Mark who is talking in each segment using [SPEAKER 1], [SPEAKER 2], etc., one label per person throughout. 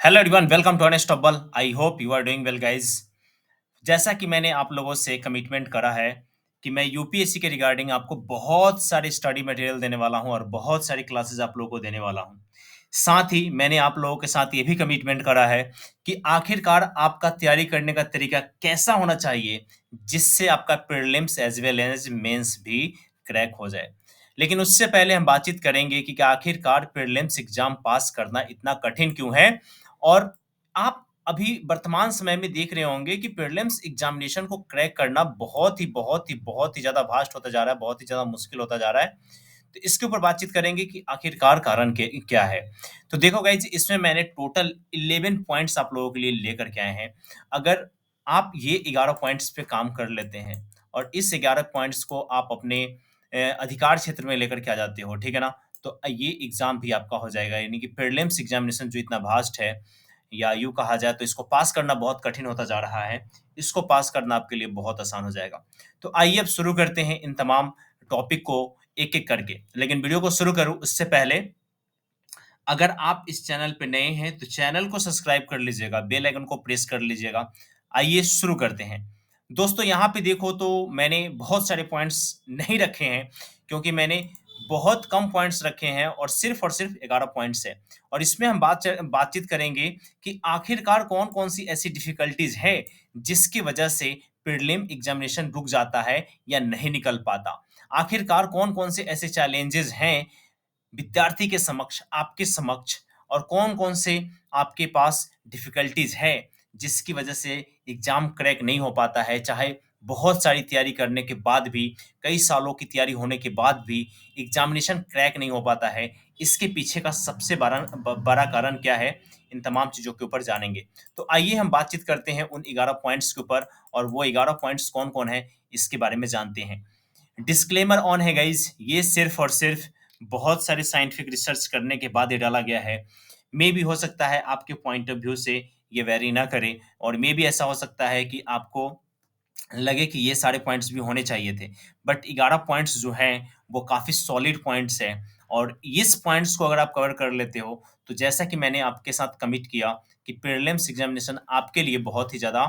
[SPEAKER 1] Hello everyone, welcome to honest अव्वल। I hope you are doing well guys. जैसा कि मैंने आप लोगों से कमिटमेंट करा है कि मैं यूपीएससी के रिगार्डिंग आपको बहुत सारे स्टडी मटेरियल देने वाला हूं और बहुत सारी क्लासेस आप लोगों को देने वाला हूं। साथ ही मैंने आप लोगों के साथ ये भी कमिटमेंट करा है कि आखिरकार आपका तैयारी करने का तरीका कैसा होना चाहिए जिससे आपका prelims as well as mains भी क्रैक हो जाए। लेकिन उससे पहले हम बातचीत करेंगे कि आखिरकार प्रीलिम्स एग्जाम पास करना इतना कठिन क्यों है। और आप अभी वर्तमान समय में देख रहे होंगे कि प्रीलिम्स एग्जामिनेशन को क्रैक करना बहुत ही ज़्यादा वास्ट होता जा रहा है, बहुत ही ज़्यादा मुश्किल होता जा रहा है। तो इसके ऊपर बातचीत करेंगे कि आखिरकार कारण क्या है। तो देखो गाइज, इसमें मैंने टोटल 11 पॉइंट्स आप लोगों के लिए लेकर के आए हैं। अगर आप ये 11 पॉइंट्स पे काम कर लेते हैं और इस 11 पॉइंट्स को आप अपने अधिकार क्षेत्र में लेकर के आ जाते हो, ठीक है ना? तो ये एग्जाम भी आपका हो जाएगा। यानी कि प्रीलिम्स एग्जामिनेशन जो इतना वास्ट है, या यूँ कहा जाए तो इसको पास करना बहुत कठिन होता जा रहा है, इसको पास करना आपके लिए बहुत आसान हो जाएगा। तो आइए अब शुरू करते हैं इन तमाम टॉपिक को एक-एक करके। लेकिन वीडियो को शुरू करूँ उससे पहले, अगर आप इस चैनल पे नए हैं तो चैनल को सब्सक्राइब कर लीजिएगा, बेल आइकन को प्रेस कर लीजिएगा। आइए शुरू करते हैं। दोस्तों, यहाँ पे देखो तो मैंने बहुत सारे पॉइंट्स नहीं रखे हैं, क्योंकि मैंने बहुत कम पॉइंट्स रखे हैं और सिर्फ 11 पॉइंट्स हैं। और इसमें हम बातचीत करेंगे कि आखिरकार कौन-कौन सी ऐसी डिफिकल्टीज़ है जिसकी वजह से प्रीलिम एग्जामिनेशन रुक जाता है या नहीं निकल पाता। आखिरकार कौन-कौन से ऐसे चैलेंजेज़ हैं विद्यार्थी के समक्ष, आपके समक्ष, और कौन-कौन से आपके पास डिफ़िकल्टीज़ है, जिसकी वजह से एग्ज़ाम क्रैक नहीं हो पाता है, चाहे बहुत सारी तैयारी करने के बाद भी, कई सालों की तैयारी होने के बाद भी एग्ज़ामिनेशन क्रैक नहीं हो पाता है। इसके पीछे का सबसे बड़ा कारण क्या है? इन तमाम चीज़ों के ऊपर जानेंगे। तो आइए हम बातचीत करते हैं उन 11 पॉइंट्स के ऊपर, और वो 11 पॉइंट्स कौन-कौन हैं, इसके बारे में जानते हैं। डिस्क्लेमर ऑन है गाइज़, ये सिर्फ़ और सिर्फ़ बहुत सारे साइंटिफिक रिसर्च करने के बाद ये डाला गया है। मेबी हो सकता है आपके पॉइंट ऑफ व्यू से ये वैरी ना करे, और मेबी ऐसा हो सकता है कि आपको लगे कि ये सारे पॉइंट्स भी होने चाहिए थे। बट 11 पॉइंट्स जो हैं, वो काफ़ी सॉलिड पॉइंट्स हैं, और इस पॉइंट्स को अगर आप कवर कर लेते हो, तो जैसा कि मैंने आपके साथ कमिट किया कि प्रीलिम्स एग्ज़ामिनेशन आपके लिए बहुत ही ज़्यादा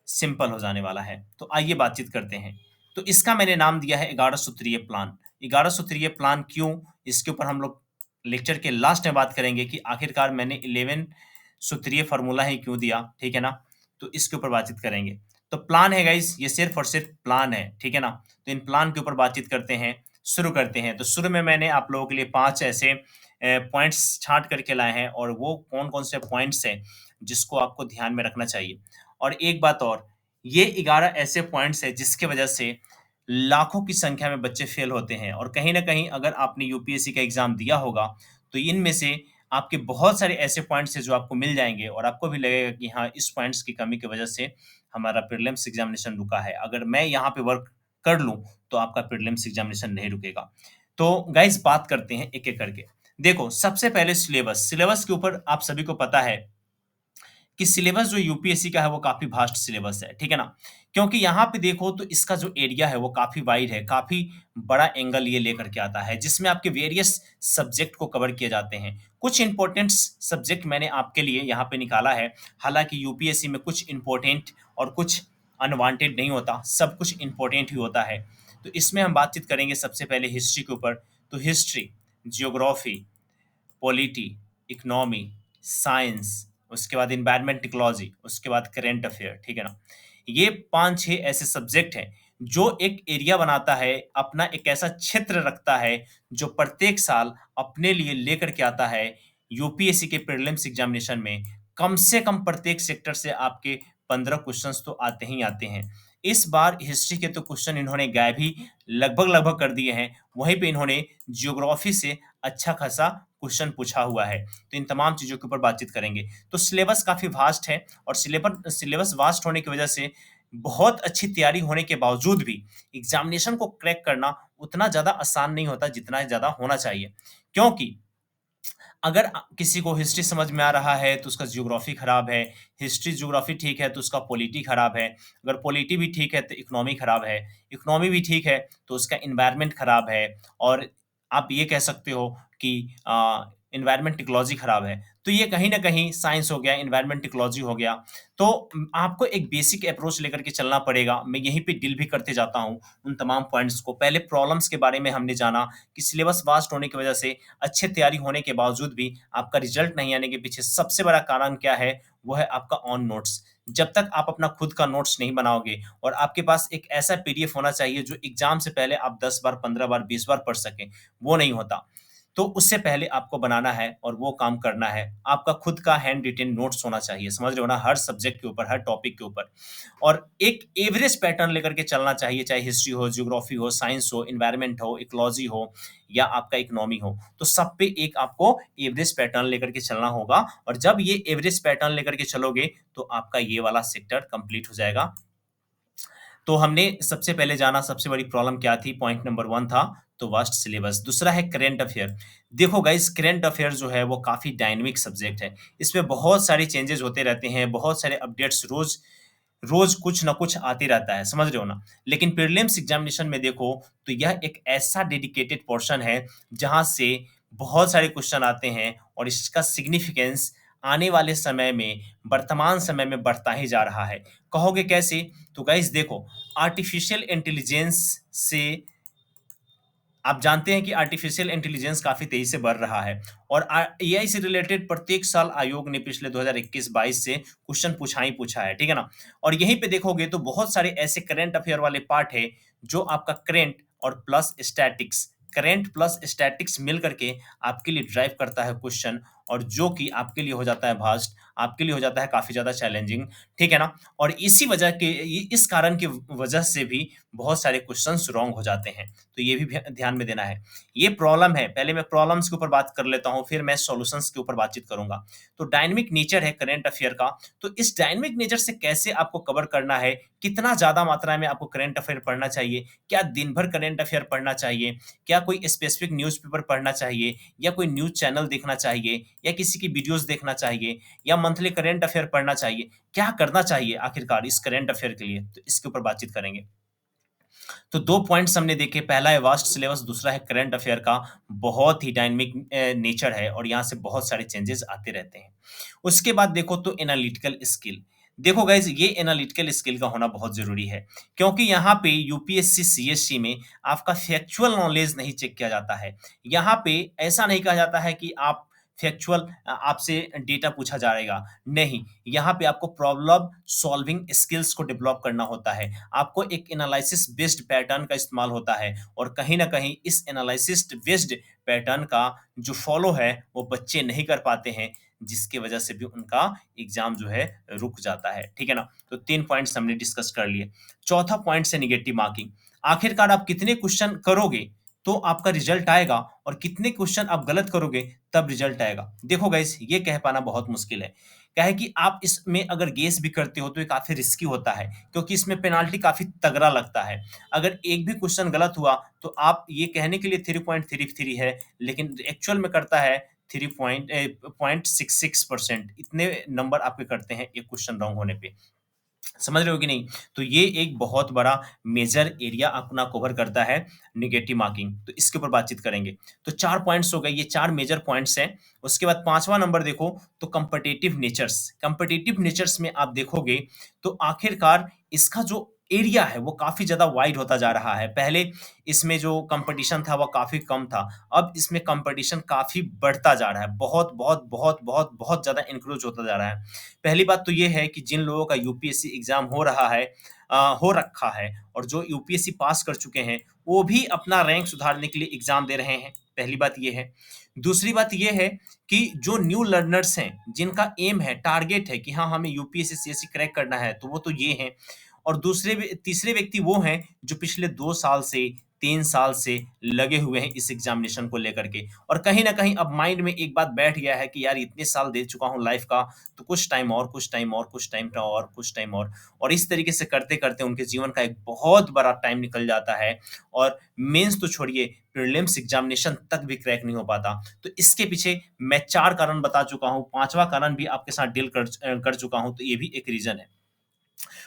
[SPEAKER 1] सिंपल हो जाने वाला है। तो आइए बातचीत करते हैं। तो इसका मैंने नाम दिया है 11 सूत्रीय प्लान। 11 सूत्रीय प्लान क्यों? इसके ऊपर हम लोग लेक्चर के लास्ट में बात करेंगे कि आखिरकार मैंने 11 सूत्रीय फ़ॉर्मूला ही क्यों दिया, ठीक है ना? तो इसके ऊपर बातचीत करेंगे। तो प्लान है गाइज़, ये सिर्फ़ और सिर्फ़ प्लान है, ठीक है ना? तो इन प्लान के ऊपर बातचीत करते हैं, शुरू करते हैं। तो शुरू में मैंने आप लोगों के लिए 5 ऐसे पॉइंट्स छाँट करके लाए हैं, और वो कौन-कौन से पॉइंट्स हैं, जिसको आपको ध्यान में रखना चाहिए। और एक बात और, ये 11 ऐसे पॉइंट्स हैं जिसकी वजह से लाखों की संख्या में बच्चे फेल होते हैं, और कहीं न कहीं अगर आपने यूपीएससी का एग्ज़ाम दिया होगा, तो इनमें से आपके बहुत सारे ऐसे पॉइंट्स हैं जो आपको मिल जाएँगे, और आपको भी लगेगा कि हाँ, इस पॉइंट्स की कमी की वजह से हमारा प्रीलिम्स एग्ज़ामिनेशन रुका है। अगर मैं यहाँ पे वर्क कर लूँ, तो आपका प्रीलिम्स एग्ज़ामिनेशन नहीं रुकेगा। तो गाइज़, बात करते हैं एक-एक करके। देखो, सबसे पहले सिलेबस। सिलेबस के ऊपर आप सभी को पता है कि सिलेबस जो यूपीएससी का है वो काफ़ी वास्ट सिलेबस है, ठीक है ना? क्योंकि यहाँ पे देखो तो इसका जो एरिया है वो काफ़ी वाइड है, काफ़ी बड़ा एंगल ये लेकर के आता है, जिसमें आपके वेरियस सब्जेक्ट को कवर किए जाते हैं। कुछ इम्पोर्टेंट सब्जेक्ट मैंने आपके लिए यहाँ पे निकाला है, हालाँकि यूपीएससी में कुछ इम्पोर्टेंट और कुछ अनवांटेड नहीं होता, सब कुछ इम्पोर्टेंट ही होता है। तो इसमें हम बातचीत करेंगे सबसे पहले हिस्ट्री के ऊपर। तो history, geography, polity, economy, science, उसके बाद एनवायरनमेंट इकोलॉजी, उसके बाद करंट अफेयर, ठीक है ना? ये 5-6 ऐसे सब्जेक्ट हैं, जो एक एरिया बनाता है, अपना एक ऐसा क्षेत्र रखता है, जो प्रत्येक साल अपने लिए लेकर के आता है यूपीएससी के प्रीलिम्स एग्जामिनेशन में। कम से कम प्रत्येक सेक्टर से आपके 15 क्वेश्चंस तो आते ही आते हैं। इस बार हिस्ट्री के तो क्वेश्चन इन्होंने गायब ही लगभग-लगभग कर दिए हैं, वहीं पे इन्होंने जियोग्राफी से अच्छा खासा क्वेश्चन पूछा हुआ है। तो इन तमाम चीज़ों के ऊपर बातचीत करेंगे। तो सिलेबस काफ़ी वास्ट है, और सिलेबस वास्ट होने की वजह से बहुत अच्छी तैयारी होने के बावजूद भी एग्ज़ामिनेशन को क्रैक करना उतना ज़्यादा आसान नहीं होता जितना ज़्यादा होना चाहिए। क्योंकि अगर किसी को हिस्ट्री समझ में आ रहा है तो उसका जियोग्राफी खराब है, हिस्ट्री जियोग्राफी ठीक है तो उसका पॉलिटी खराब है, अगर पॉलिटी भी ठीक है तो इकोनॉमी खराब है, इकोनॉमी भी ठीक है तो उसका एनवायरनमेंट खराब है, और आप ये कह सकते हो कि एनवायरनमेंट इकोलॉजी खराब है। तो ये कहीं न कहीं साइंस हो गया, एनवायरनमेंट इकोलॉजी हो गया। तो आपको एक बेसिक अप्रोच लेकर के चलना पड़ेगा। मैं यहीं पे डील भी करते जाता हूँ उन तमाम पॉइंट्स को। पहले प्रॉब्लम्स के बारे में हमने जाना कि सिलेबस वास्ट होने की वजह से अच्छी तैयारी होने के बावजूद भी आपका रिजल्ट नहीं आने के पीछे सबसे बड़ा कारण क्या है? वो है आपका ऑन नोट्स। जब तक आप अपना खुद का नोट्स नहीं बनाओगे और आपके पास एक ऐसा पीडीएफ होना चाहिए जो एग्ज़ाम से पहले आप 10 बार, 15 बार, 20 बार पढ़ सकें, वो नहीं होता। तो उससे पहले आपको बनाना है और वो काम करना है। आपका खुद का हैंड रिटेन नोट्स होना चाहिए, समझ रहे हो ना? हर सब्जेक्ट के ऊपर, हर टॉपिक के ऊपर। और एक एवरेज पैटर्न लेकर के चलना चाहिए, चाहे हिस्ट्री हो, ज्योग्राफी हो, साइंस हो, एनवायरनमेंट हो, इकोलॉजी हो या आपका इकोनॉमी हो। तो सब पे एक आपको एवरेज पैटर्न लेकर के चलना होगा और जब ये एवरेज पैटर्न लेकर के चलोगे, तो आपका ये वाला सेक्टर कंप्लीट हो जाएगा। तो हमने सबसे पहले जाना सबसे बड़ी प्रॉब्लम क्या थी, पॉइंट नंबर 1 था, तो वास्ट सिलेबस। दूसरा है करंट अफेयर। देखो गाइस, करंट अफेयर जो है वो काफ़ी डायनामिक सब्जेक्ट है। इसमें बहुत सारे चेंजेज़ होते रहते हैं, बहुत सारे अपडेट्स रोज़ रोज़ कुछ ना कुछ आते रहता है, समझ रहे हो ना? लेकिन प्रीलिम्स एग्ज़ामिनेशन में देखो, तो यह एक ऐसा डेडिकेटेड पोर्शन है, जहाँ से बहुत सारे क्वेश्चन आते हैं और इसका सिग्निफिकेंस आने वाले समय में, वर्तमान समय में बढ़ता ही जा रहा है। कहोगे कैसे? तो गाइस देखो, आर्टिफिशियल इंटेलिजेंस से आप जानते हैं कि आर्टिफिशियल इंटेलिजेंस काफ़ी तेज़ी से बढ़ रहा है और एआई से रिलेटेड प्रत्येक साल आयोग ने पिछले 2021-22 से क्वेश्चन पूछा ही पूछा है, ठीक है ना? और यहीं पे देखोगे तो बहुत सारे ऐसे करंट अफेयर वाले पार्ट है, जो आपका करंट और plus statics, current plus statics मिल करके आपके लिए ड्राइव करता है क्वेश्चन और जो कि आपके लिए हो जाता है भास्ट, आपके लिए हो जाता है काफ़ी ज़्यादा चैलेंजिंग, ठीक है ना? और इसी वजह के इस कारण की वजह से भी बहुत सारे क्वेश्चंस रॉन्ग हो जाते हैं। तो ये भी ध्यान में देना है। ये प्रॉब्लम है, पहले मैं प्रॉब्लम्स के ऊपर बात कर लेता हूँ, फिर मैं सॉल्यूशंस के ऊपर बातचीत करूँगा। तो डायनामिक नेचर है करंट अफेयर का, तो इस डायनामिक नेचर से कैसे आपको कवर करना है, कितना ज़्यादा मात्रा में आपको करंट अफेयर पढ़ना चाहिए, क्या दिन भर करंट अफेयर पढ़ना चाहिए, क्या कोई स्पेसिफिक न्यूज़पेपर पढ़ना चाहिए या कोई न्यूज़ चैनल देखना चाहिए या किसी की वीडियोज़ देखना चाहिए या मंथली करंट अफेयर पढ़ना चाहिए, क्या करना चाहिए आखिरकार इस करंट अफेयर के लिए? तो इसके ऊपर बातचीत करेंगे। तो 2 पॉइंट्स हमने देखे, पहला है वास्ट सिलेबस, दूसरा है करंट अफेयर का बहुत ही डायनामिक नेचर है और यहाँ से बहुत सारे चेंजेस आते रहते हैं। उसके बाद देखो तो एनालिटिकल स्किल। देखो गाइज़, ये एनालिटिकल स्किल का होना बहुत ज़रूरी है, क्योंकि यहाँ पे यूपीएससी, सीएससी में आपका फैक्चुअल नॉलेज नहीं चेक किया जाता है। यहाँ पे ऐसा नहीं कहा जाता है कि आप फैक्चुअल आपसे डेटा पूछा जाएगा, नहीं, यहाँ पे आपको प्रॉब्लम सॉल्विंग स्किल्स को डेवलप करना होता है। आपको एक एनालिसिस बेस्ड पैटर्न का इस्तेमाल होता है और कहीं न कहीं इस एनालिसिस बेस्ड पैटर्न का जो फॉलो है, वो बच्चे नहीं कर पाते हैं, जिसकी वजह से भी उनका एग्ज़ाम जो है रुक जाता है, ठीक है ना? तो 3 पॉइंट्स हमने डिस्कस कर लिए। चौथा पॉइंट है नेगेटिव मार्किंग। आखिरकार आप कितने क्वेश्चन करोगे, तो आपका रिज़ल्ट आएगा और कितने क्वेश्चन आप गलत करोगे, तब रिज़ल्ट आएगा। देखो गाइस, ये कह पाना बहुत मुश्किल है। क्या है कि आप इसमें अगर गेस भी करते हो तो ये काफ़ी रिस्की होता है, क्योंकि इसमें पेनल्टी काफ़ी तगड़ा लगता है। अगर एक भी क्वेश्चन गलत हुआ तो आप ये कहने के लिए 3.33 है, लेकिन एक्चुअल में करता है 0.66% इतने नंबर आपके कटते हैं एक क्वेश्चन रॉन्ग होने पे। समझ रहे हो कि नहीं? तो ये एक बहुत बड़ा मेजर एरिया अपना कवर करता है नेगेटिव मार्किंग, तो इसके ऊपर बातचीत करेंगे। तो 4 पॉइंट्स हो गए, ये 4 मेजर पॉइंट्स हैं। उसके बाद 5वां नंबर देखो तो कॉम्पिटिटिव नेचर्स। कॉम्पिटिटिव नेचर्स में आप देखोगे तो आखिरकार इसका जो एरिया है वो काफ़ी ज़्यादा वाइड होता जा रहा है। पहले इसमें जो कॉम्पिटिशन था वो काफ़ी कम था, अब इसमें कॉम्पिटिशन काफ़ी बढ़ता जा रहा है। बहुत, बहुत, बहुत, बहुत, बहुत ज़्यादा एनक्रोच होता जा रहा है। पहली बात तो ये है कि जिन लोगों का यूपीएससी एग्ज़ाम हो रहा है, हो रखा है और जो यूपीएससी पास कर चुके हैं, वो भी अपना रैंक सुधारने के लिए एग्ज़ाम दे रहे हैं, पहली बात ये है। दूसरी बात ये है कि जो न्यू लर्नर्स हैं, जिनका एम है, टारगेट है कि हाँ, हमें यूपीएससी, सीएससी क्रैक करना है, तो वो तो ये हैं। और तीसरे व्यक्ति वो हैं, जो पिछले 2 साल से, 3 साल से लगे हुए हैं इस एग्ज़ामिनेशन को लेकर के और कहीं न कहीं अब माइंड में एक बात बैठ गया है कि यार इतने साल दे चुका हूँ लाइफ़ का, तो कुछ टाइम और, कुछ टाइम और, कुछ टाइम और, कुछ टाइम और इस तरीके से करते-करते उनके जीवन का एक बहुत बड़ा टाइम निकल जाता है और मेंस तो छोड़िए, प्रीलिम्स एग्ज़ामिनेशन तक भी क्रैक नहीं हो पाता। तो इसके पीछे मैं 4 कारण बता चुका हूँ, 5वां कारण भी आपके साथ डील कर चुका हूँ, तो ये भी एक रीज़न है।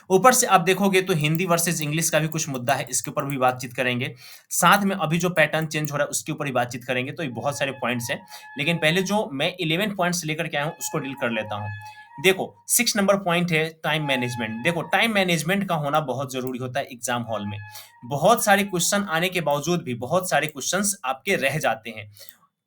[SPEAKER 1] ऊपर से आप देखोगे तो हिंदी वर्सेस इंग्लिश का भी कुछ मुद्दा है, इसके ऊपर भी बातचीत करेंगे। साथ में अभी जो पैटर्न चेंज हो रहा है उसके ऊपर भी बातचीत करेंगे, तो ये बहुत सारे पॉइंट्स हैं। लेकिन पहले जो मैं 11 पॉइंट्स लेकर के आया हूँ उसको डील कर लेता हूँ। देखो 6 नंबर पॉइंट है टाइम मैनेजमेंट। देखो टाइम मैनेजमेंट का होना बहुत ज़रूरी होता है एग्ज़ाम हॉल में। बहुत सारे क्वेश्चन आने के बावजूद भी बहुत सारे क्वेश्चंस आपके रह जाते हैं।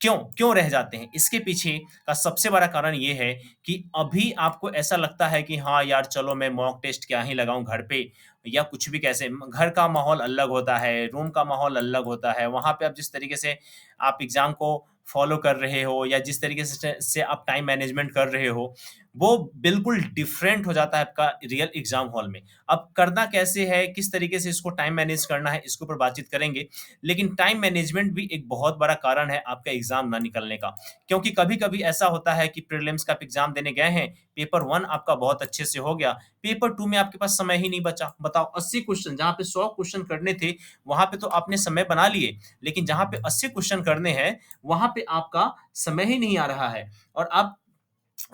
[SPEAKER 1] क्यों? क्यों रह जाते हैं? इसके पीछे का सबसे बड़ा कारण ये है कि अभी आपको ऐसा लगता है कि हाँ यार, चलो मैं मॉक टेस्ट क्या ही लगाऊँ घर पे, या कुछ भी कैसे घर का माहौल अलग होता है, रूम का माहौल अलग होता है। वहाँ पे आप जिस तरीके से आप एग्ज़ाम को फ़ॉलो कर रहे हो या जिस तरीके से आप टाइम मैनेजमेंट कर रहे हो, वो बिल्कुल डिफरेंट हो जाता है आपका रियल एग्ज़ाम हॉल में। अब करना कैसे है, किस तरीके से इसको टाइम मैनेज करना है, इसके ऊपर बातचीत करेंगे। लेकिन टाइम मैनेजमेंट भी एक बहुत बड़ा कारण है आपका एग्ज़ाम ना निकलने का। क्योंकि कभी-कभी ऐसा होता है कि प्रीलिम्स का आप एग्ज़ाम देने गए हैं, पेपर 1 आपका बहुत अच्छे से हो गया, पेपर 2 में आपके पास समय ही नहीं बचा। बताओ 80 क्वेश्चन जहाँ पे 100 क्वेश्चन करने थे, वहाँ पे तो आपने समय बना लिए, लेकिन जहाँ पे 80 क्वेश्चन करने हैं, वहाँ पे आपका समय ही नहीं आ रहा है और आप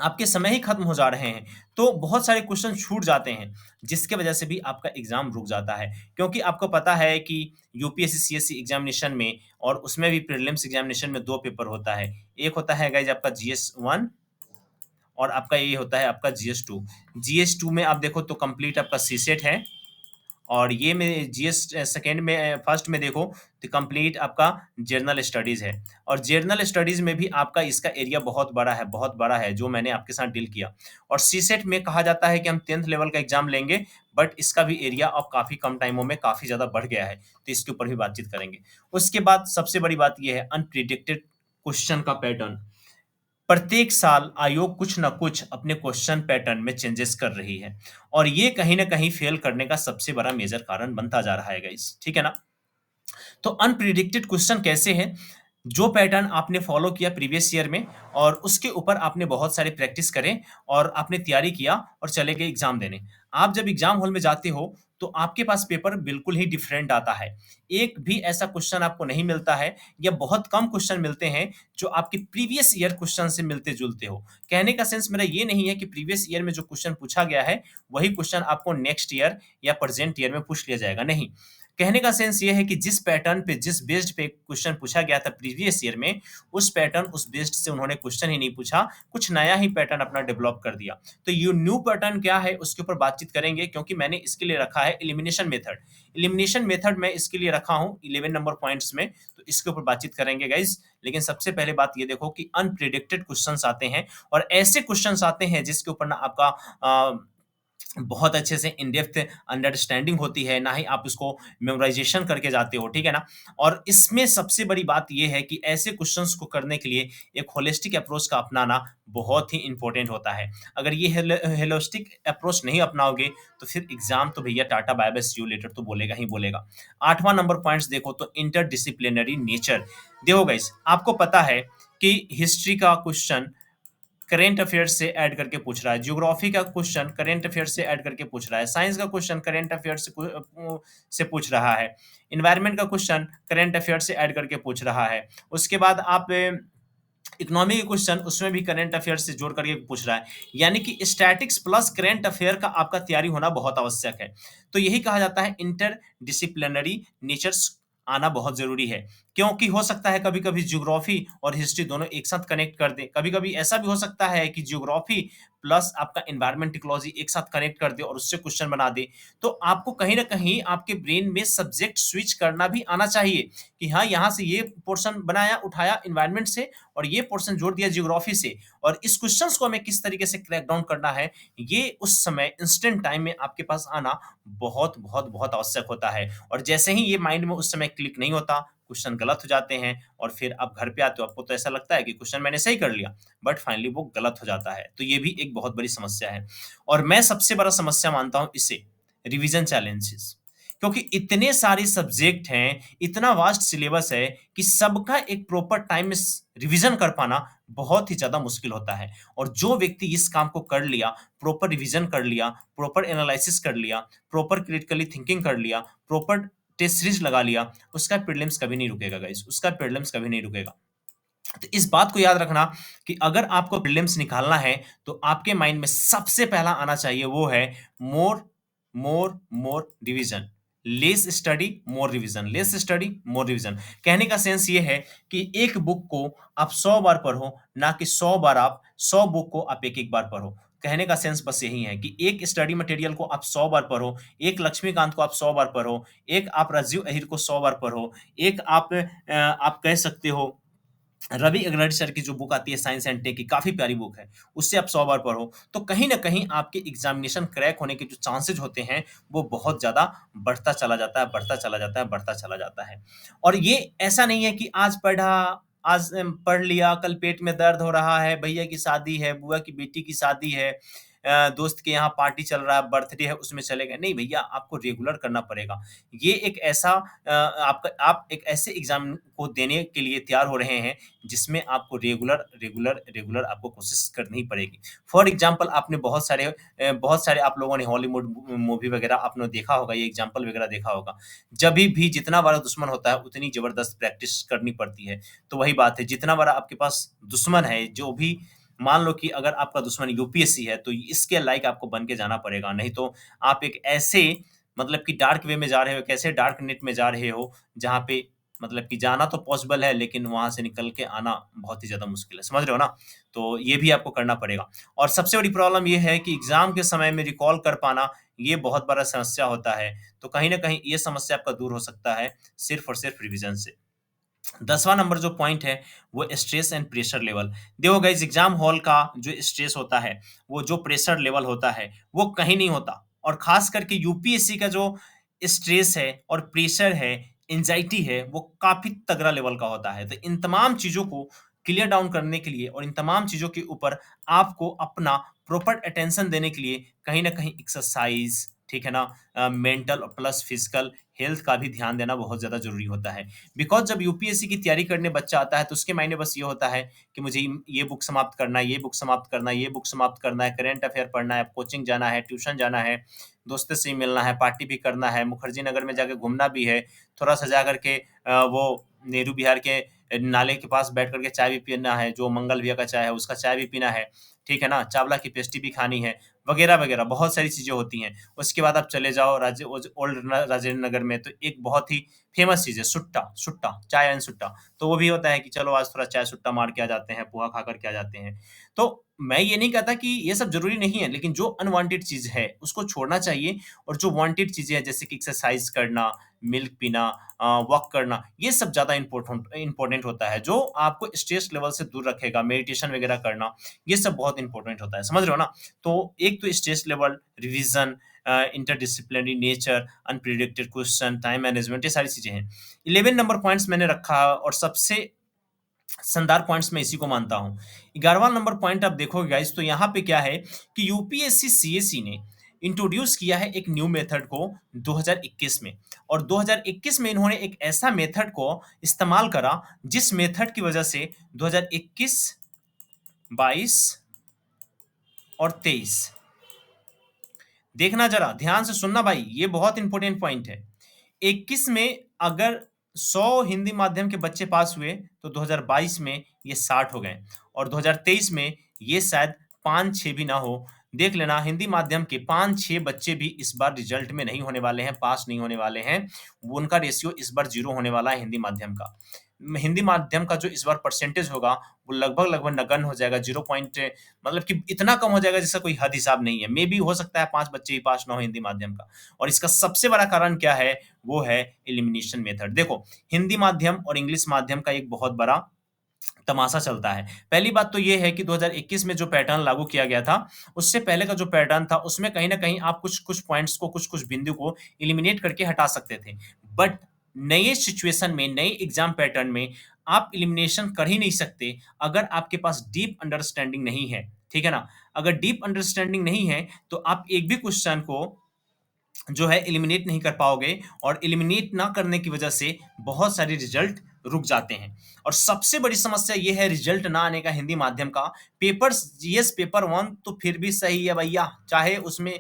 [SPEAKER 1] आपके समय ही खत्म हो जा रहे हैं, तो बहुत सारे क्वेश्चन छूट जाते हैं, जिसकी वजह से भी आपका एग्ज़ाम रुक जाता है। क्योंकि आपको पता है कि यूपीएससी, सीएससी एग्ज़ामिनेशन में और उसमें भी प्रीलिम्स एग्ज़ामिनेशन में 2 पेपर होता है। एक होता है गाइज़ आपका जीएस 1 और आपका ये होता है आपका जीएस 2। जीएस 2 में आप देखो तो कंप्लीट आपका सीसेट है और ये में जीएस सेकंड में फर्स्ट में देखो तो कंप्लीट आपका जनरल स्टडीज़ है और जनरल स्टडीज़ में भी आपका इसका एरिया बहुत बड़ा है, जो मैंने आपके साथ डील किया। और सीसेट में कहा जाता है कि हम 10th लेवल का एग्ज़ाम लेंगे, बट इसका भी एरिया अब काफ़ी कम टाइमों में काफ़ी ज़्यादा बढ़ गया है, तो इसके ऊपर भी बातचीत करेंगे। उसके बाद सबसे बड़ी बात ये है अनप्रेडिक्टेड क्वेश्चन का पैटर्न। प्रत्येक साल आयोग कुछ न कुछ अपने क्वेश्चन पैटर्न में चेंजेस कर रही है और ये कहीं न कहीं फेल करने का सबसे बड़ा मेजर कारण बनता जा रहा है गाइस, ठीक है ना? तो अनप्रिडिक्टेड क्वेश्चन कैसे हैं? जो पैटर्न आपने फॉलो किया प्रीवियस ईयर में और उसके ऊपर आपने बहुत सारे प्रैक्टिस करे और आपने तैयारी किया और चले गए एग्ज़ाम देने। आप जब एग्ज़ाम हॉल में जाते हो, तो आपके पास पेपर बिल्कुल ही डिफरेंट आता है। एक भी ऐसा क्वेश्चन आपको नहीं मिलता है या बहुत कम क्वेश्चन मिलते हैं, जो आपके प्रीवियस ईयर क्वेश्चन से मिलते-जुलते हो। कहने का सेंस मेरा ये नहीं है कि प्रीवियस ईयर में जो क्वेश्चन पूछा गया है, वही क्वेश्चन आपको नेक्स्ट ईयर या प्रेज़ेंट ईयर में पूछ लिया जाएगा, नहीं। कहने का सेंस ये है कि जिस पैटर्न पे, जिस बेस्ड पे क्वेश्चन पूछा गया था प्रीवियस ईयर में, उस पैटर्न, उस बेस्ड से उन्होंने क्वेश्चन ही नहीं पूछा, कुछ नया ही पैटर्न अपना डेवलप कर दिया। तो ये न्यू पैटर्न क्या है, उसके ऊपर बातचीत करेंगे क्योंकि मैंने इसके लिए रखा है एलिमिनेशन मेथड। एलिमिनेशन मेथड मैं इसके लिए रखा हूँ 11 नंबर पॉइंट्स में, तो इसके ऊपर बातचीत करेंगे गाइज़। लेकिन सबसे पहले बात ये देखो कि अनप्रेडिक्टेड क्वेश्चन्स आते हैं और ऐसे क्वेश्चन्स आते हैं जिसके ऊपर ना आपका बहुत अच्छे से इन डेप्थ अंडरस्टैंडिंग होती है, ना ही आप उसको मेमोराइज़ेशन करके जाते हो, ठीक है ना? और इसमें सबसे बड़ी बात ये है कि ऐसे क्वेश्चंस को करने के लिए एक होलिस्टिक अप्रोच का अपनाना बहुत ही इम्पोर्टेंट होता है। अगर ये होलिस्टिक अप्रोच नहीं अपनाओगे, तो फिर एग्ज़ाम तो भैया tata bye bye see you later तो बोलेगा ही बोलेगा। 8वाँ नंबर पॉइंट्स देखो तो इंटरडिसिप्लिनरी नेचर। देखो गाइस, आपको पता है कि हिस्ट्री का क्वेश्चन करेंट अफेयर्स से ऐड करके पूछ रहा है, ज्योग्राफी का क्वेश्चन करेंट अफेयर्स से ऐड करके पूछ रहा है, साइंस का क्वेश्चन करेंट अफेयर्स से पूछ रहा है, एनवायरनमेंट का क्वेश्चन करेंट अफेयर्स से ऐड करके पूछ रहा है। उसके बाद आप इकोनॉमी के क्वेश्चन उसमें भी करंट अफेयर्स से जोड़ करके पूछ रहा है। यानी कि स्टैटिक्स प्लस करंट अफेयर का आपका तैयारी होना बहुत आवश्यक है। तो यही कहा जाता है इंटरडिसिप्लिनरी नेचर्स आना बहुत ज़रूरी है। क्योंकि हो सकता है कभी-कभी ज्योग्राफी और हिस्ट्री दोनों एक साथ कनेक्ट कर दें। कभी-कभी ऐसा भी हो सकता है कि ज्योग्राफी प्लस आपका एनवायरनमेंट इकोलॉजी एक साथ कनेक्ट कर दे और उससे क्वेश्चन बना दे। तो आपको कहीं न कहीं आपके ब्रेन में सब्जेक्ट स्विच करना भी आना चाहिए कि हाँ, यहाँ से ये पोर्शन बनाया, उठाया एनवायरनमेंट से और ये पोर्शन जोड़ दिया ज्योग्राफी से और इस क्वेश्चंस को हमें किस तरीके से क्रैक डाउन करना है, ये उस समय इंस्टेंट टाइम में आपके पास आना बहुत आवश्यक होता है। और जैसे ही ये माइंड में उस समय क्लिक नहीं होता, क्वेश्चन गलत हो जाते हैं और फिर आप घर पे आते हो, आपको तो ऐसा लगता है कि क्वेश्चन मैंने सही कर लिया, बट फाइनली वो गलत हो जाता है। तो ये भी एक बहुत बड़ी समस्या है और मैं सबसे बड़ा समस्या मानता हूँ इसे, रिवीजन चैलेंजेस। क्योंकि इतने सारे सब्जेक्ट हैं, इतना वास्ट सिलेबस है कि सबका एक प्रॉपर टाइम में रिवीजन कर पाना बहुत ही ज़्यादा मुश्किल होता है। और जो व्यक्ति इस काम को कर लिया, प्रॉपर रिवीजन कर लिया, प्रॉपर एनालिसिस कर लिया, प्रॉपर क्रिटिकली थिंकिंग कर लिया, प्रॉपर टेस्ट सीरीज लगा लिया, उसका प्रीलिम्स कभी नहीं रुकेगा गाइस, उसका प्रीलिम्स कभी नहीं रुकेगा। तो इस बात को याद रखना कि अगर आपको प्रीलिम्स निकालना है, तो आपके माइंड में सबसे पहला आना चाहिए वो है more more revision, less study more revision, less study more revision. कहने का सेंस ये है कि एक बुक को आप 100 बार पढ़ो, ना कि 100 बार आप 100 बुक को आप एक-एक बार पढ़ो। कहने का सेंस बस यही है कि एक स्टडी मटेरियल को आप 100 बार पढ़ो, एक लक्ष्मीकांत को आप 100 बार पढ़ो, एक आप राजीव अहिर को 100 बार पढ़ो, एक आप कह सकते हो रवि अग्रवाल सर की जो बुक आती है साइंस एंड टेक की, काफ़ी प्यारी बुक है, उससे आप 100 बार पढ़ो, तो कहीं न कहीं आपके एग्ज़ामिनेशन क्रैक होने के जो चांसेज़ होते हैं, वो बहुत ज़्यादा बढ़ता चला जाता है, बढ़ता चला जाता है, बढ़ता चला जाता है। और ये ऐसा नहीं है कि आज पढ़ा, आज पढ़ लिया, कल पेट में दर्द हो रहा है, भैया की शादी है, बुआ की बेटी की शादी है, दोस्त के यहाँ पार्टी चल रहा है, बर्थडे है, उसमें चले गए। नहीं भैया, आपको रेगुलर करना पड़ेगा। ये एक ऐसा आप एक ऐसे एग्ज़ाम को देने के लिए तैयार हो रहे हैं, जिसमें आपको रेगुलर आपको कोशिश करनी ही पड़ेगी। फॉर एग्ज़ाम्पल आपने बहुत सारे आप लोगों ने हॉलीवुड मूवी वगैरह आपने देखा होगा, ये एग्ज़ाम्पल वगैरह देखा होगा। जभी भी जितना बड़ा दुश्मन होता है, उतनी ज़बरदस्त प्रैक्टिस करनी पड़ती है। तो वही बात है, जितना बड़ा आपके पास दुश्मन है, जो भी मान लो कि अगर आपका दुश्मन यूपीएससी है, तो इसके लायक आपको बन के जाना पड़ेगा, नहीं तो आप एक ऐसे मतलब कि डार्क वे में जा रहे हो, एक ऐसे डार्क नेट में जा रहे हो, जहाँ पे मतलब कि जाना तो पॉसिबल है, लेकिन वहाँ से निकल के आना बहुत ही ज़्यादा मुश्किल है, समझ रहे हो ना? तो ये भी आपको करना पड़ेगा। और सबसे बड़ी प्रॉब्लम ये है कि एग्ज़ाम के समय में रिकॉल कर पाना, ये बहुत बड़ा समस्या होता है। तो कहीं न कहीं ये समस्या आपका दूर हो सकता है, सिर्फ़ और सिर्फ़ रिविज़न से। 10वां नंबर जो पॉइंट है, वो स्ट्रेस एंड प्रेशर लेवल। देखो गाइस, एग्ज़ाम हॉल का जो स्ट्रेस होता है, वो जो प्रेशर लेवल होता है, वो कहीं नहीं होता और ख़ास करके यूपीएससी का जो स्ट्रेस है और प्रेशर है, एंग्ज़ायटी है, वो काफ़ी तगड़ा लेवल का होता है। तो इन तमाम चीज़ों को क्लियर डाउन करने के लिए और इन तमाम चीज़ों के ऊपर आपको अपना प्रॉपर अटेंशन देने के लिए कहीं न कहीं एक्सरसाइज़, ठीक है ना? मेंटल प्लस फिज़िकल हेल्थ का भी ध्यान देना बहुत ज़्यादा ज़रूरी होता है। बिकॉज़ जब यूपीएससी की तैयारी करने बच्चा आता है, तो उसके माइंड में बस ये होता है कि मुझे ये बुक समाप्त करना है, ये बुक समाप्त करना है, ये बुक समाप्त करना है, करंट अफ़ेयर पढ़ना है, कोचिंग जाना है, ट्यूशन जाना है, दोस्तों से मिलना है, पार्टी भी करना है, मुखर्जी नगर में जाके घूमना भी है, थोड़ा-सा जा कर के वो नेहरू विहार के नाले के पास बैठ कर के चाय भी पीना है, जो मंगल भैया का चाय है, उसका चाय भी पीना है, ठीक है ना? चावला की पेस्ट्री भी खानी है, वगैरह-वगैरह बहुत सारी चीज़ें होती हैं। उसके बाद आप चले जाओ राज्य ओज ओल्ड न राजेंद्र नगर में, तो एक बहुत ही फेमस चीज़ है सुट्टा, सुट्टा, चाय एंड सुट्टा। तो वो भी होता है कि चलो आज थोड़ा चाय सुट्टा मार के आ जाते हैं, पोहा खा कर के आ जाते हैं। तो मैं ये नहीं कहता कि ये सब ज़रूरी नहीं है, लेकिन जो अनवांटेड चीज़ है, उसको छोड़ना चाहिए और जो वांटेड चीज़ें हैं, जैसे कि एक्सरसाइज़ करना, मिल्क पीना, वॉक करना, ये सब ज़्यादा इम्पोर्टेंट होता है, जो आपको स्ट्रेस लेवल से दूर रखेगा, मेडिटेशन वगैरह करना, ये सब बहुत इम्पोर्टेंट होता है, समझ रहे हो ना? तो एक तो stress level, revision, interdisciplinary nature, unpredicted question, time management, ये सारी चीज़ें हैं। 11 नंबर पॉइंट्स मैंने रखा और सबसे शानदार पॉइंट्स मैं इसी को मानता हूँ। 11वां नंबर पॉइंट आप देखोगे गाइस, तो यहाँ पे क्या है कि यूपीएससी सीएसई ने इंट्रोड्यूस किया है एक न्यू मेथड को 2021 में और 2021 में इन्होंने एक ऐसा मेथड को इस्तेमाल करा, जिस मेथड की वजह से 2021, 22 और 23, देखना ज़रा, ध्यान से सुनना भाई, ये बहुत इम्पोर्टेंट पॉइंट है। 21 में अगर 100 हिंदी माध्यम के बच्चे पास हुए, तो 2022 में ये 60 हो गए और 2023 में ये शायद 5-6 भी ना हो। देख लेना, हिंदी माध्यम के 5-6 बच्चे भी इस बार रिज़ल्ट में नहीं होने वाले हैं, पास नहीं होने वाले हैं। वो उनका रेशियो इस बार 0 होने वाला है हिंदी माध्यम का। हिंदी माध्यम का जो इस बार परसेंटेज होगा, वो लगभग-लगभग नगण्य हो जाएगा, 0 पॉइंट मतलब कि इतना कम हो जाएगा जिसका कोई हद हिसाब नहीं है। मेबी हो सकता है 5 बच्चे ही पास ना हो हिंदी माध्यम का और इसका सबसे बड़ा कारण क्या है, वो है एलिमिनेशन मेथड। देखो, हिंदी माध्यम और इंग्लिश माध्यम का एक बहुत बड़ा तमाशा चलता है। पहली बात तो ये है कि 2021 में जो पैटर्न लागू किया गया था, उससे पहले का जो पैटर्न था, उसमें कहीं न कहीं आप कुछ-कुछ पॉइंट्स को, कुछ-कुछ बिंदु को एलिमिनेट करके हटा सकते थे। बट नए सिचुएशन में, नए एग्ज़ाम पैटर्न में आप एलिमिनेशन कर ही नहीं सकते, अगर आपके पास डीप अंडरस्टैंडिंग नहीं है, ठीक है ना? अगर डीप अंडरस्टैंडिंग नहीं है, तो आप एक भी क्वेश्चन को जो है एलिमिनेट नहीं कर पाओगे और एलिमिनेट ना करने की वजह से बहुत सारे रिजल्ट रुक जाते हैं। और सबसे बड़ी समस्या ये है रिजल्ट ना आने का हिंदी माध्यम का। पेपर्स जीएस पेपर 1 तो फिर भी सही है भैया, चाहे उसमें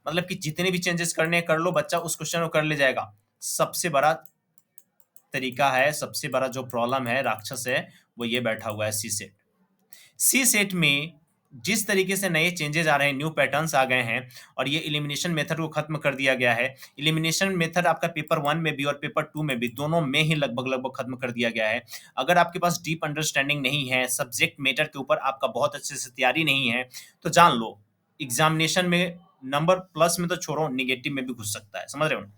[SPEAKER 1] मतलब कि जितने भी चेंजेस करने हैं कर लो, बच्चा उस क्वेश्चन को कर ले जाएगा। सबसे बड़ा तरीका है, सबसे बड़ा जो प्रॉब्लम है, राक्षस है, वो ये बैठा हुआ है सीसेट। सीसेट में जिस तरीके से नए चेंजेस आ रहे हैं, न्यू पैटर्न्स आ गए हैं और ये एलिमिनेशन मेथड को खत्म कर दिया गया है। एलिमिनेशन मेथड आपका पेपर 1 में भी और पेपर 2 में भी, दोनों में ही लगभग-लगभग खत्म कर दिया गया है। अगर आपके पास डीप अंडरस्टैंडिंग नहीं है, सब्जेक्ट मैटर के ऊपर आपका बहुत अच्छे से तैयारी नहीं है, तो जान लो एग्जामिनेशन में नंबर प्लस में तो छोड़ो, नेगेटिव में भी घुस सकता है। समझ रहे हो ना?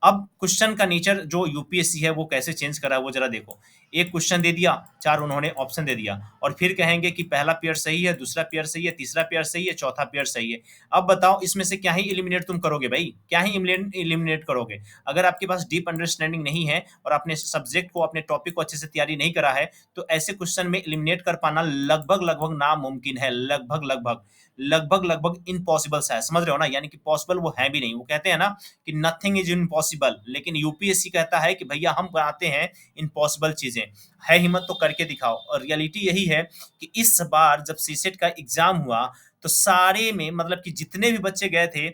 [SPEAKER 1] अब क्वेश्चन का नेचर जो यूपीएससी है वो कैसे चेंज करा है वो जरा देखो। एक क्वेश्चन दे दिया, 4 उन्होंने ऑप्शन दे दिया और फिर कहेंगे कि पहला पेयर सही है, दूसरा पेयर सही है, तीसरा पेयर सही है, चौथा पेयर सही है। अब बताओ इसमें से क्या ही एलिमिनेट तुम करोगे भाई? क्या ही एलिमिनेट करोगे? अगर आपके पास डीप अंडरस्टैंडिंग नहीं है और आपने सब्जेक्ट को, अपने टॉपिक को अच्छे से तैयारी नहीं करा है, तो ऐसे क्वेश्चन में एलिमिनेट कर पाना लगभग-लगभग नामुमकिन है। लगभग-लगभग, लगभग-लगभग इम्पॉसिबल सा है। समझ रहे हो ना? यानी कि पॉसिबल वो है भी नहीं। वो कहते हैं ना कि नथिंग इज इम्पॉसिबल, लेकिन यूपीएससी कहता है कि भैया हम बनाते हैं इम्पॉसिबल चीजें। है हिम्मत तो करके दिखाओ। और रियलिटी यही है कि इस बार जब सीसेट का एग्जाम हुआ तो सारे में, मतलब कि जितने भी बच्चे गए थे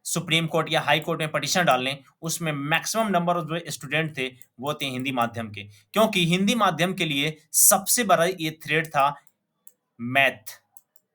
[SPEAKER 1] सुप्रीम कोर्ट या हाई कोर्ट में पिटीशन डालने, उसमें मैक्सिमम नंबर ऑफ जो स्टूडेंट थे वो थे हिंदी माध्यम के, क्योंकि हिंदी माध्यम के लिए सबसे बड़ा ये थ्रेड था मैथ।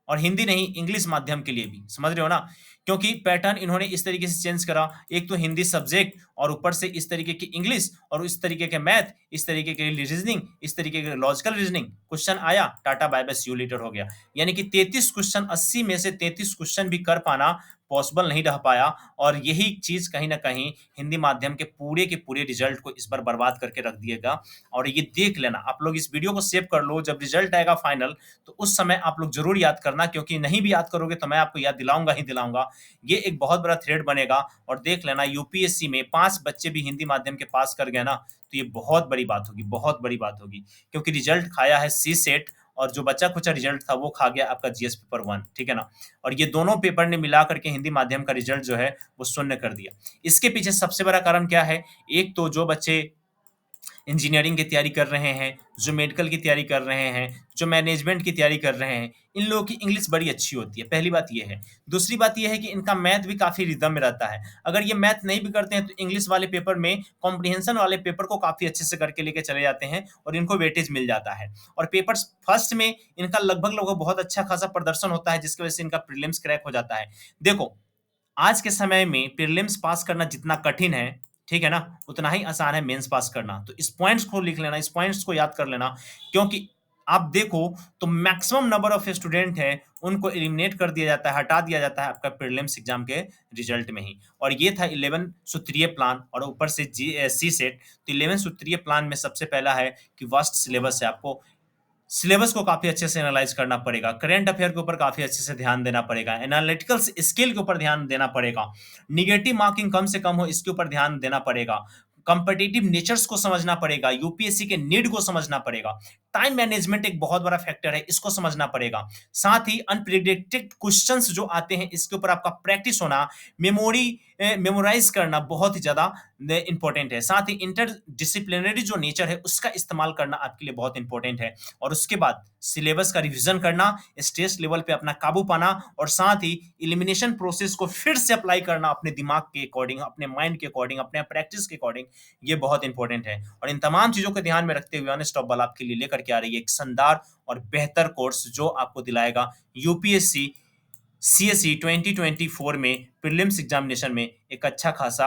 [SPEAKER 1] और हिंदी नहीं, इंग्लिश माध्यम के लिए भी। समझ रहे हो ना? क्योंकि पैटर्न इन्होंने इस तरीके से चेंज करा, एक तो हिंदी सब्जेक्ट और ऊपर से इस तरीके की इंग्लिश और इस तरीके के मैथ, इस तरीके के रीजनिंग, इस तरीके के लॉजिकल रीजनिंग। क्वेश्चन आया, tata bye bye see you later हो गया। यानी कि 33 क्वेश्चन, 80 में से 33 क्वेश्चन भी कर पाना पॉसिबल नहीं रह पाया। और यही चीज कहीं ना कहीं हिंदी माध्यम के पूरे रिजल्ट को इस बार बर्बाद करके रख दिएगा। और ये देख लेना, आप लोग इस वीडियो को सेव कर लो, जब रिजल्ट आएगा फाइनल तो उस समय आप लोग जरूर याद करना, क्योंकि नहीं भी याद करोगे तो मैं आपको याद दिलाऊंगा ही दिलाऊंगा। ये एक बहुत बड़ा थ्रेड बनेगा। और देख लेना यूपीएससी में 5 बच्चे भी हिंदी माध्यम के पास कर गए ना, तो ये बहुत बड़ी बात होगी, बहुत बड़ी बात होगी। क्योंकि रिजल्ट खाया है सी सेट और जो बचा खुचा रिजल्ट था वो खा गया आपका जीएस पेपर 1। ठीक है ना? और ये दोनों पेपर ने मिला करके हिंदी माध्यम का रिजल्ट जो है वो शून्य कर दिया। इसके पीछे सबसे बड़ा कारण क्या है? एक तो जो बच्चे इंजीनियरिंग की तैयारी कर रहे हैं, जो मेडिकल की तैयारी कर रहे हैं, जो मैनेजमेंट की तैयारी कर रहे हैं, इन लोगों की इंग्लिश बड़ी अच्छी होती है। पहली बात ये है। दूसरी बात ये है कि इनका मैथ भी काफ़ी रिदम में रहता है। अगर ये मैथ नहीं भी करते हैं तो इंग्लिश वाले पेपर में, कॉम्प्रिहेंशन वाले पेपर को काफ़ी अच्छे से करके लेके चले जाते हैं और इनको वेटेज मिल जाता है। और पेपर फर्स्ट में इनका लगभग-लगभग बहुत अच्छा खासा प्रदर्शन होता है, जिसकी वजह से इनका प्रीलिम्स क्रैक हो जाता है। देखो, आज के समय में प्रीलिम्स पास करना जितना कठिन है, ठीक है ना? उतना ही आसान है मेंस पास करना। तो इस पॉइंट्स को लिख लेना, इस पॉइंट्स को याद कर लेना, क्योंकि आप देखो तो मैक्सिमम नंबर ऑफ स्टूडेंट हैं, उनको एलिमिनेट कर दिया जाता है, हटा दिया जाता है आपका प्रीलिम्स एग्जाम के रिजल्ट में ही। और ये था 11 सूत्रीय प्लान और ऊपर से सी सेट। तो 11 सूत्रीय प्लान में सबसे पहला है कि वास्ट सिलेबस है। आपको सिलेबस को काफ़ी अच्छे से एनालाइज़ करना पड़ेगा, करंट अफेयर के ऊपर काफ़ी अच्छे से ध्यान देना पड़ेगा, एनालिटिकल स्किल के ऊपर ध्यान देना पड़ेगा, नेगेटिव मार्किंग कम से कम हो इसके ऊपर ध्यान देना पड़ेगा, कॉम्पिटिटिव नेचर्स को समझना पड़ेगा, यूपीएससी के नीड को समझना पड़ेगा, टाइम मैनेजमेंट एक बहुत बड़ा फैक्टर है, इसको समझना पड़ेगा। साथ ही अनप्रेडिक्टेड क्वेश्चंस जो आते हैं इसके ऊपर आपका प्रैक्टिस होना, मेमोराइज़ करना बहुत ही ज़्यादा इम्पोर्टेंट है। साथ ही इंटरडिसिप्लिनरी जो नेचर है उसका इस्तेमाल करना आपके लिए बहुत इम्पोर्टेंट है। और उसके बाद सिलेबस का रिवीजन करना, स्ट्रेस लेवल पे अपना काबू पाना और साथ ही एलिमिनेशन प्रोसेस को फिर से अप्लाई करना अपने दिमाग के अकॉर्डिंग, अपने माइंड के अकॉर्डिंग, अपने प्रैक्टिस के अकॉर्डिंग, ये बहुत इंपॉर्टेंट है। और इन तमाम चीज़ों को ध्यान में रखते हुए ऑनेस्ट टॉप बल आपके लिए लेकर के आ रही है एक शानदार और बेहतर कोर्स जो आपको दिलाएगा यूपीएससी सीएसई 2024 में प्रीलिम्स एग्जामिनेशन में एक अच्छा खासा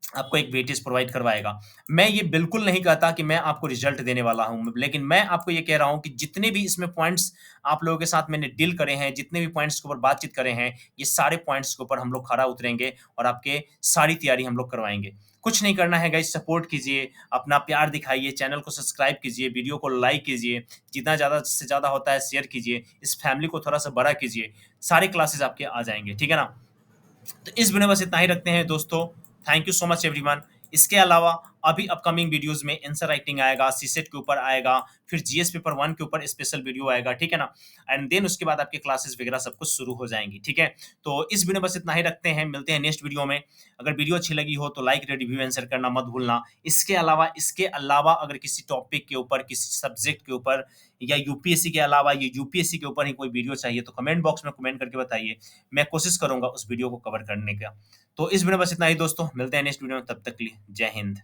[SPEAKER 1] आपको एक वेटेज प्रोवाइड करवाएगा। मैं ये बिल्कुल नहीं कहता कि मैं आपको रिजल्ट देने वाला हूँ, लेकिन मैं आपको ये कह रहा हूँ कि जितने भी इसमें पॉइंट्स आप लोगों के साथ मैंने डील करे हैं, जितने भी पॉइंट्स के ऊपर बातचीत करे हैं, ये सारे पॉइंट्स के ऊपर हम लोग खरा उतरेंगे और आपके सारी तैयारी हम लोग करवाएँगे। कुछ नहीं करना है गाइस, सपोर्ट कीजिए, अपना प्यार दिखाइए, चैनल को सब्सक्राइब कीजिए, वीडियो को लाइक कीजिए, जितना ज़्यादा से ज़्यादा होता है शेयर कीजिए, इस फैमिली को थोड़ा-सा बड़ा कीजिए, सारे क्लासेस आपके आ जाएँगे, ठीक है ना? तो इस वीडियो में बस इतना ही रखते हैं दोस्तों। Thank you so much everyone. इसके अलावा अभी अपकमिंग वीडियोस में आंसर राइटिंग आएगा, सीसेट के ऊपर आएगा, फिर जीएस पेपर 1 के ऊपर स्पेशल वीडियो आएगा, ठीक है ना? एंड देन उसके बाद आपके क्लासेस वगैरह सब कुछ शुरू हो जाएंगी, ठीक है? तो इस वीडियो में बस इतना ही रखते हैं, मिलते हैं नेक्स्ट वीडियो में। अगर वीडियो अच्छी लगी हो तो लाइक, रेट, रिव्यू, आंसर करना मत भूलना। इसके अलावा अगर किसी टॉपिक के ऊपर, किसी सब्जेक्ट के ऊपर या यूपीएससी के अलावा ये यूपीएससी के ऊपर ही कोई वीडियो चाहिए तो कमेंट बॉक्स में कमेंट करके बताइए। मैं कोशिश करूंगा उस वीडियो को कवर करने का। तो इस वीडियो में बस इतना ही दोस्तों, मिलते हैं नेक्स्ट वीडियो में, तब तक के लिए जय हिंद।